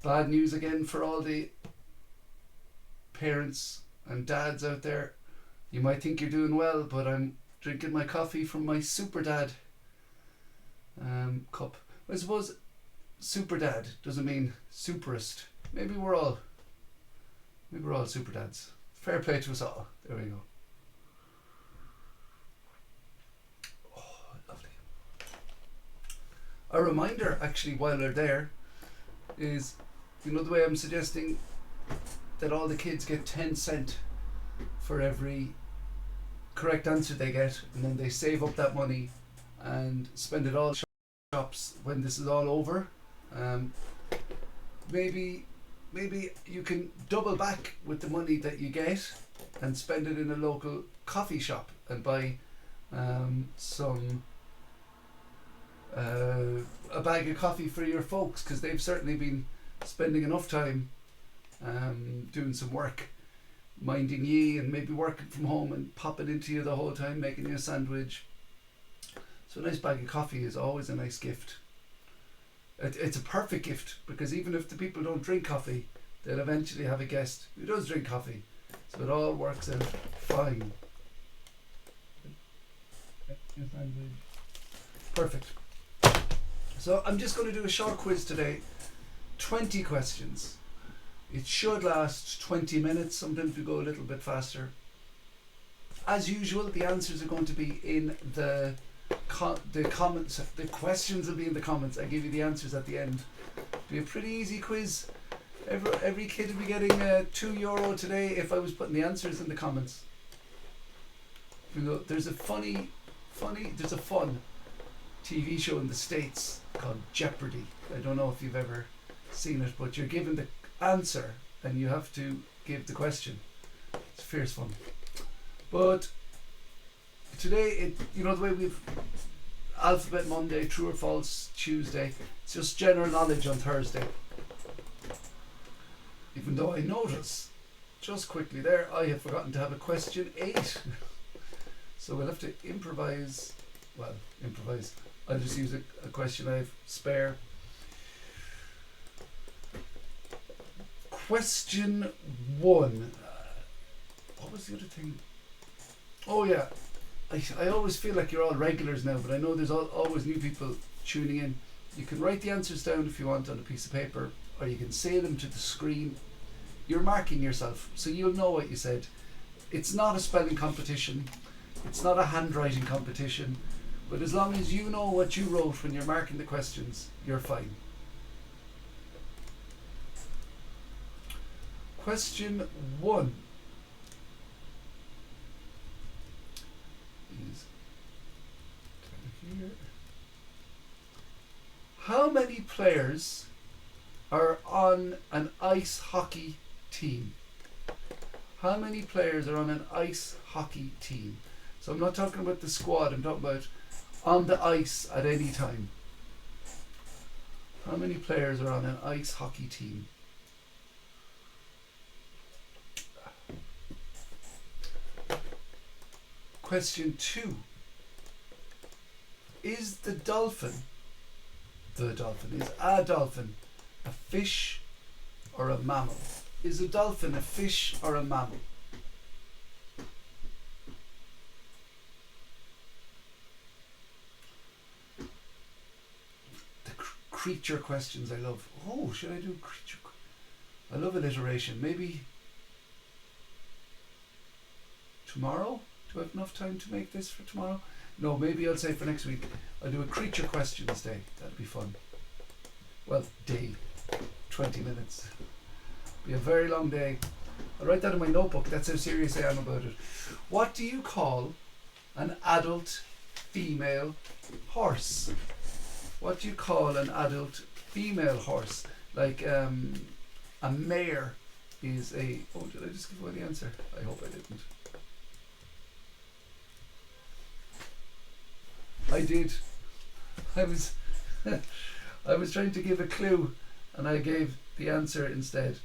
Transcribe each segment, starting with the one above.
bad news again for all the parents and dads out there. You might think you're doing well, but I'm drinking my coffee from my super dad cup. I suppose super dad doesn't mean superest. Maybe we're all super dads. Fair play to us all. There we go. Oh, lovely. A reminder, actually, while they're there, is, you know, the way I'm suggesting that all the kids get 10 cent for every correct answer they get, and then they save up that money and spend it all in shops when this is all over. Maybe you can double back with the money that you get and spend it in a local coffee shop and buy a bag of coffee for your folks, because they've certainly been spending enough time doing some work, minding ye, and maybe working from home and popping into you the whole time, making you a sandwich. So a nice bag of coffee is always a nice gift. It's a perfect gift, because even if the people don't drink coffee, they'll eventually have a guest who does drink coffee. So it all works out fine. Perfect. So I'm just going to do a short quiz today. 20 questions. It should last 20 minutes. Sometimes we go a little bit faster. As usual, the answers are going to be in the comments. The questions will be in the comments. I give you the answers at the end. It'll be a pretty easy quiz. Every kid will be getting €2 today if I was putting the answers in the comments. You know, there's a fun TV show in the States called Jeopardy. I don't know if you've ever seen it, but you're given the answer and you have to give the question. It's fierce fun. But today, you know the way we've Alphabet Monday, true or false Tuesday, it's just general knowledge on Thursday. Even though I notice, just quickly there, I have forgotten to have a question 8. So we'll have to improvise. Well, improvise. I'll just use a question I have spare. Question 1. What was the other thing? Oh yeah, I always feel like you're all regulars now, but I know there's always new people tuning in. You can write the answers down if you want on a piece of paper, or you can say them to the screen. You're marking yourself, so you'll know what you said. It's not a spelling competition. It's not a handwriting competition. But as long as you know what you wrote when you're marking the questions, you're fine. Question 1 is here. How many players are on an ice hockey team? How many players are on an ice hockey team? So I'm not talking about the squad, I'm talking about on the ice at any time. How many players are on an ice hockey team? Question 2. Is a dolphin a fish or a mammal? Is a dolphin a fish or a mammal? Creature questions I love. Oh, should I do creature? I love alliteration. Maybe tomorrow? Do I have enough time to make this for tomorrow? No, maybe I'll say for next week. I'll do a creature questions day. That'll be fun. Well, day. 20 minutes. Be a very long day. I'll write that in my notebook. That's how serious I am about it. What do you call an adult female horse? What do you call an adult female horse? Like a mare is a... Oh, did I just give away the answer? I hope I didn't. I did. I was trying to give a clue and I gave the answer instead.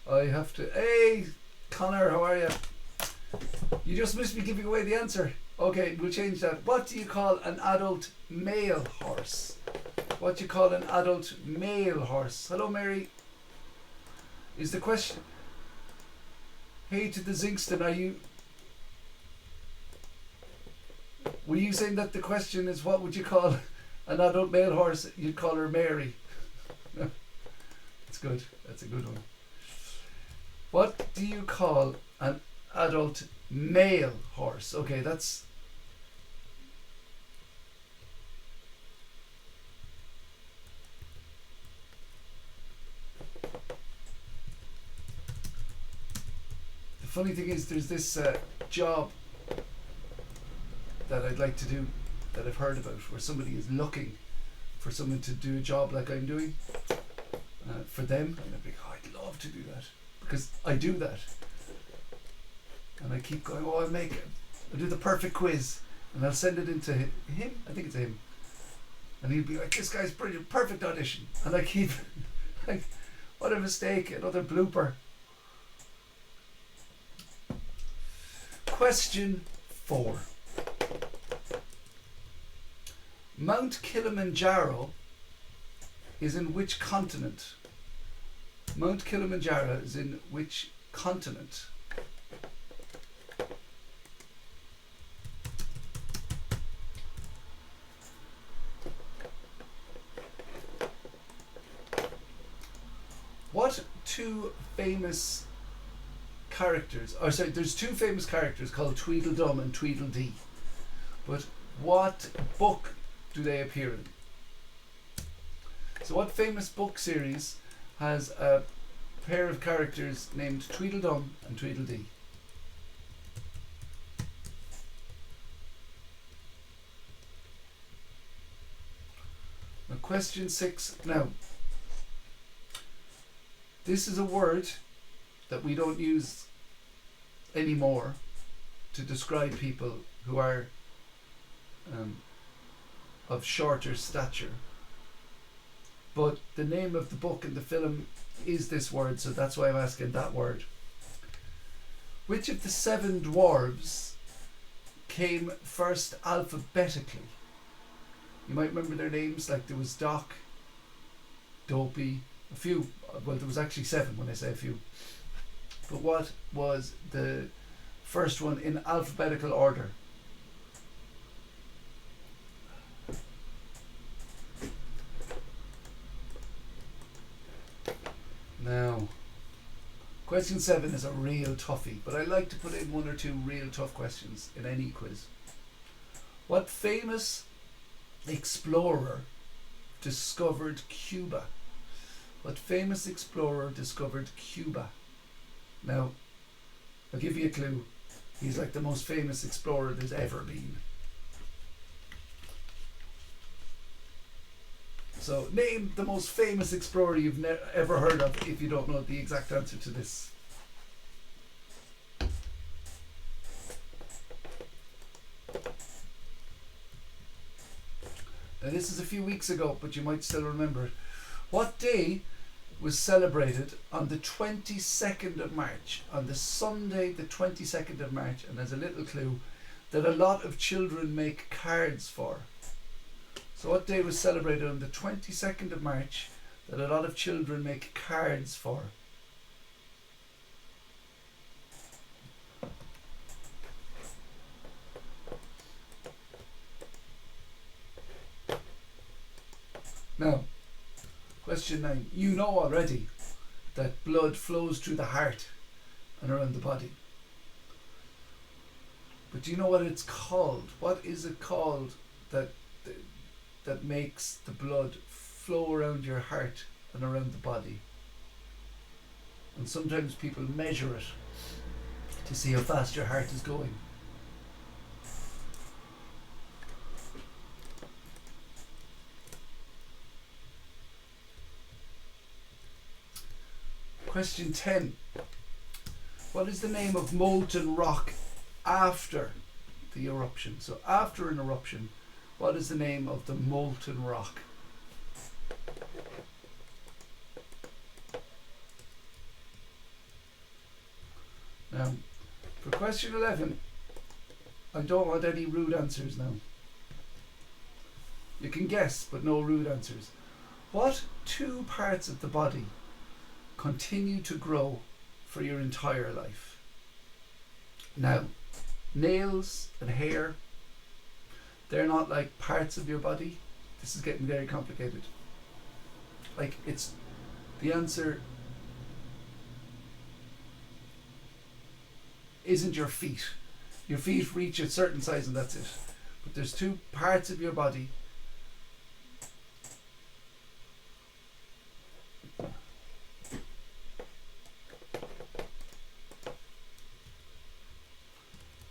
I have to... Hey, Connor, how are you? You just missed me giving away the answer. Okay, we'll change that. What do you call an adult male horse? What do you call an adult male horse? Hello, Mary. Is the question... Hey to the Zinkston, are you... Were you saying that the question is what would you call an adult male horse? You'd call her Mary. That's good. That's a good one. What do you call an adult male horse? Okay, that's... The funny thing is there's this job that I'd like to do that I've heard about where somebody is looking for someone to do a job like I'm doing for them, and I'd be like, oh, I'd love to do that because I do that, and I keep going, oh, I'll do the perfect quiz and I'll send it into him, I think it's him, and he'll be like, this guy's brilliant, perfect audition, and I keep like, what a mistake, another blooper. Question 4. Mount Kilimanjaro is in which continent? Mount Kilimanjaro is in which continent? What two famous characters, or sorry, there's two famous characters called Tweedledum and Tweedledee, but what book do they appear in? So what famous book series has a pair of characters named Tweedledum and Tweedledee? Now, question 6 now. This is a word that we don't use anymore to describe people who are of shorter stature. But the name of the book and the film is this word, so that's why I'm asking that word. Which of the 7 dwarves came first alphabetically? You might remember their names, like there was Doc, Dopey, a few, well there was actually 7 when I say a few. But what was the first one in alphabetical order? Now, question 7 is a real toughie, but I like to put in 1 or 2 real tough questions in any quiz. What famous explorer discovered Cuba? What famous explorer discovered Cuba? Now, I'll give you a clue. He's like the most famous explorer there's ever been. So, name the most famous explorer you've ever heard of if you don't know the exact answer to this. Now, this is a few weeks ago, but you might still remember it. What day was celebrated on the 22nd of March, on the Sunday the 22nd of March, and as a little clue, that a lot of children make cards for? So what day was celebrated on the 22nd of March that a lot of children make cards for? Now, question 9. You know already that blood flows through the heart and around the body. But do you know what it's called? What is it called that makes the blood flow around your heart and around the body? And sometimes people measure it to see how fast your heart is going. Question 10. What is the name of molten rock after the eruption? So after an eruption, what is the name of the molten rock? Now, for question 11, I don't want any rude answers now. You can guess, but no rude answers. What two parts of the body continue to grow for your entire life? Now, nails and hair, they're not like parts of your body. This is getting very complicated. Like, it's the answer isn't your feet. Your feet reach a certain size and that's it. But there's two parts of your body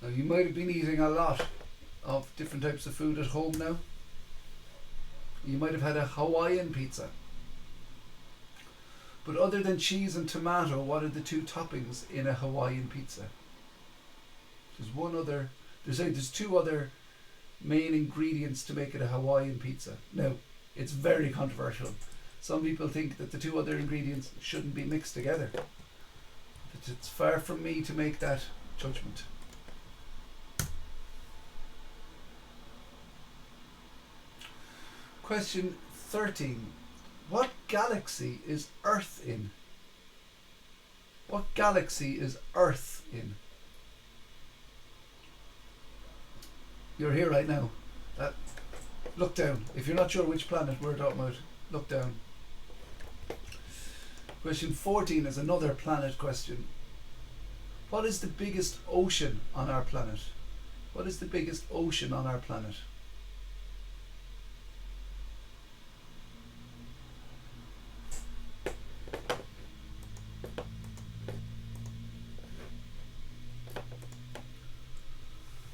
now. You might have been eating a lot of different types of food at home now. You might have had a Hawaiian pizza. But other than cheese and tomato, what are the two toppings in a Hawaiian pizza? There's two other main ingredients to make it a Hawaiian pizza. Now, it's very controversial. Some people think that the two other ingredients shouldn't be mixed together. But it's far from me to make that judgment. Question 13. What galaxy is Earth in? What galaxy is Earth in? You're here right now. Look down. If you're not sure which planet we're talking about, look down. Question 14 is another planet question. What is the biggest ocean on our planet? What is the biggest ocean on our planet?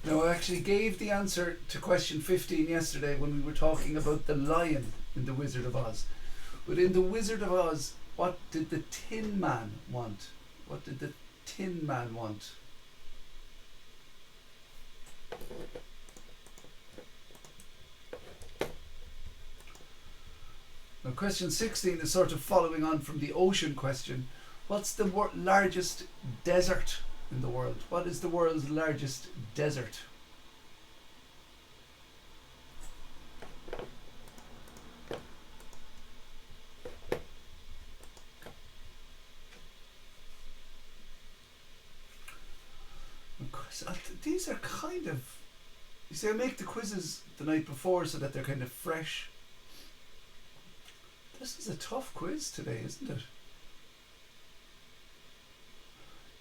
Now, I actually gave the answer to question 15 yesterday when we were talking about the lion in The Wizard of Oz. But in The Wizard of Oz, what did the Tin Man want? What did the Tin Man want? Now, question 16 is sort of following on from the ocean question. What's the largest desert in the world? What is the world's largest desert? These are kind of, you see, I make the quizzes the night before so that they're kind of fresh. This is a tough quiz today, isn't it?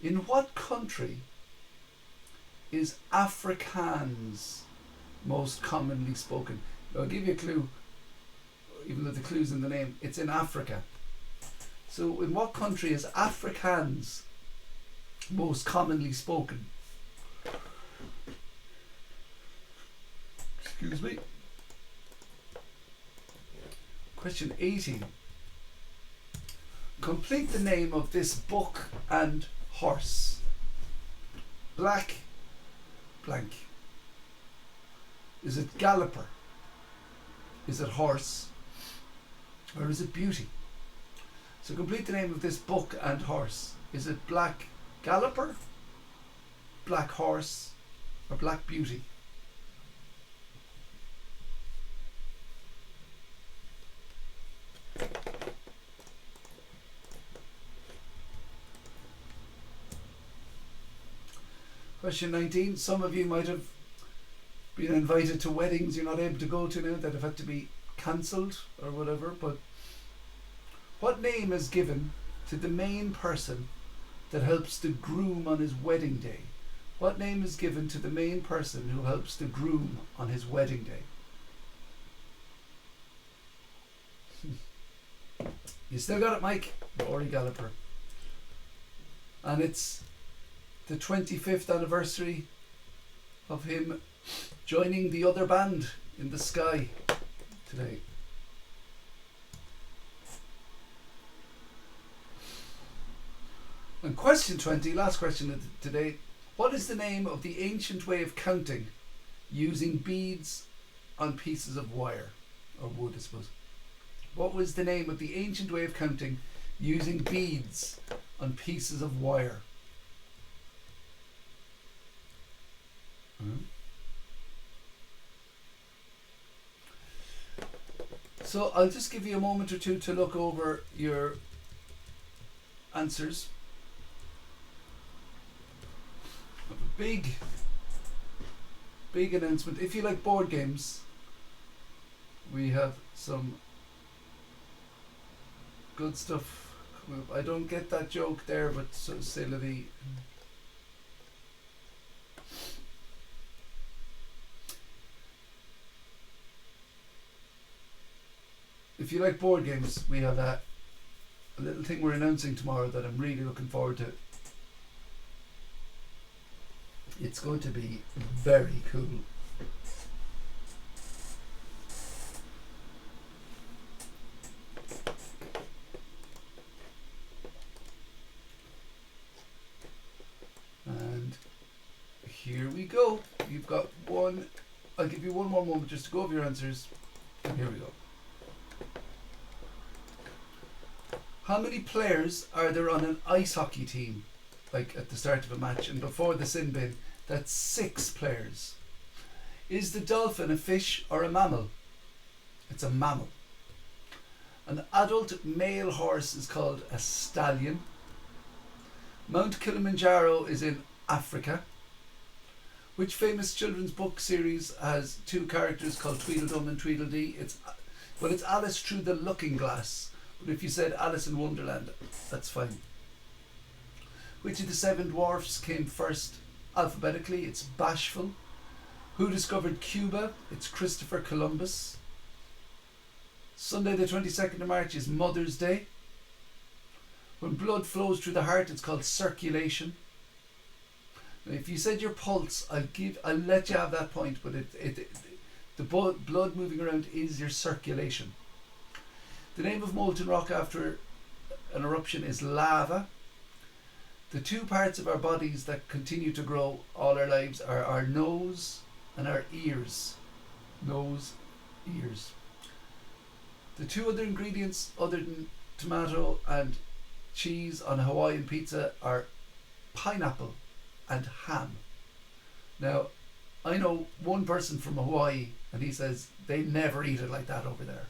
In what country is Afrikaans most commonly spoken? I'll give you a clue, even though the clue's in the name. It's in Africa. So in what country is Afrikaans most commonly spoken? Excuse me. Question 18. Complete the name of this book and horse. Black blank. Is it galloper? Is it horse? Or is it beauty? So complete the name of this book and horse. Is it black galloper, black horse, or black beauty? Question 19. Some of you might have been invited to weddings you're not able to go to now that have had to be cancelled or whatever, but what name is given to the main person that helps the groom on his wedding day? What name is given to the main person who helps the groom on his wedding day? You still got it, Mike? Rory Gallagher. And it's the 25th anniversary of him joining the other band in the sky today. And question 20, last question of today. What is the name of the ancient way of counting using beads on pieces of wire? Or wood, I suppose. What was the name of the ancient way of counting using beads on pieces of wire? So I'll just give you a moment or two to look over your answers. Big announcement. If you like board games, we have some good stuff. I don't get that joke there, but so c'est la vie. If you like board games, we have a little thing we're announcing tomorrow that I'm really looking forward to. It's going to be very cool. And here we go. You've got one. I'll give you one more moment just to go over your answers. And here we go. How many players are there on an ice hockey team? Like at the start of a match and before the sin bin, that's 6 players. Is the dolphin a fish or a mammal? It's a mammal. An adult male horse is called a stallion. Mount Kilimanjaro is in Africa. Which famous children's book series has 2 characters called Tweedledum and Tweedledee? It's Alice Through the Looking Glass. But if you said Alice in Wonderland, that's fine. Which of the 7 dwarfs came first alphabetically? It's Bashful. Who discovered Cuba? It's Christopher Columbus. Sunday the 22nd of March is Mother's Day. When blood flows through the heart, it's called circulation. Now, if you said your pulse, I'll let you have that point, but the blood moving around is your circulation. The name of molten rock after an eruption is lava. The 2 parts of our bodies that continue to grow all our lives are our nose and our ears. Nose, ears. The 2 other ingredients other than tomato and cheese on Hawaiian pizza are pineapple and ham. Now, I know one person from Hawaii and he says they never eat it like that over there.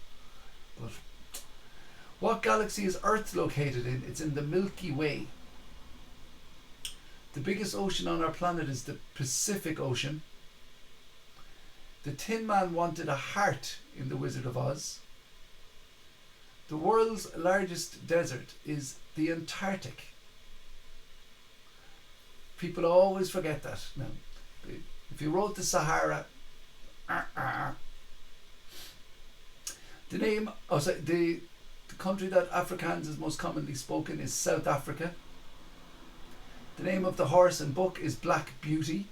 But what galaxy is Earth located in? It's in the Milky Way. The biggest ocean on our planet is the Pacific Ocean. The Tin Man wanted a heart in The Wizard of Oz. The world's largest desert is the Antarctic. People always forget that. Now, if you wrote the Sahara, the country that Afrikaans is most commonly spoken is South Africa. The name of the horse and book is Black Beauty.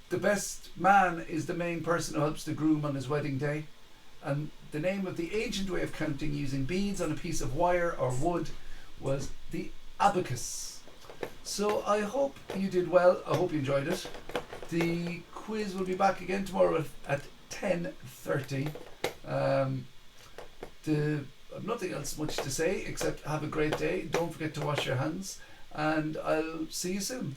The best man is the main person who helps the groom on his wedding day. And the name of the ancient way of counting using beads on a piece of wire or wood was the abacus. So I hope you did well. I hope you enjoyed it. The quiz will be back again tomorrow at 10:30. I've nothing else much to say except have a great day. Don't forget to wash your hands and I'll see you soon.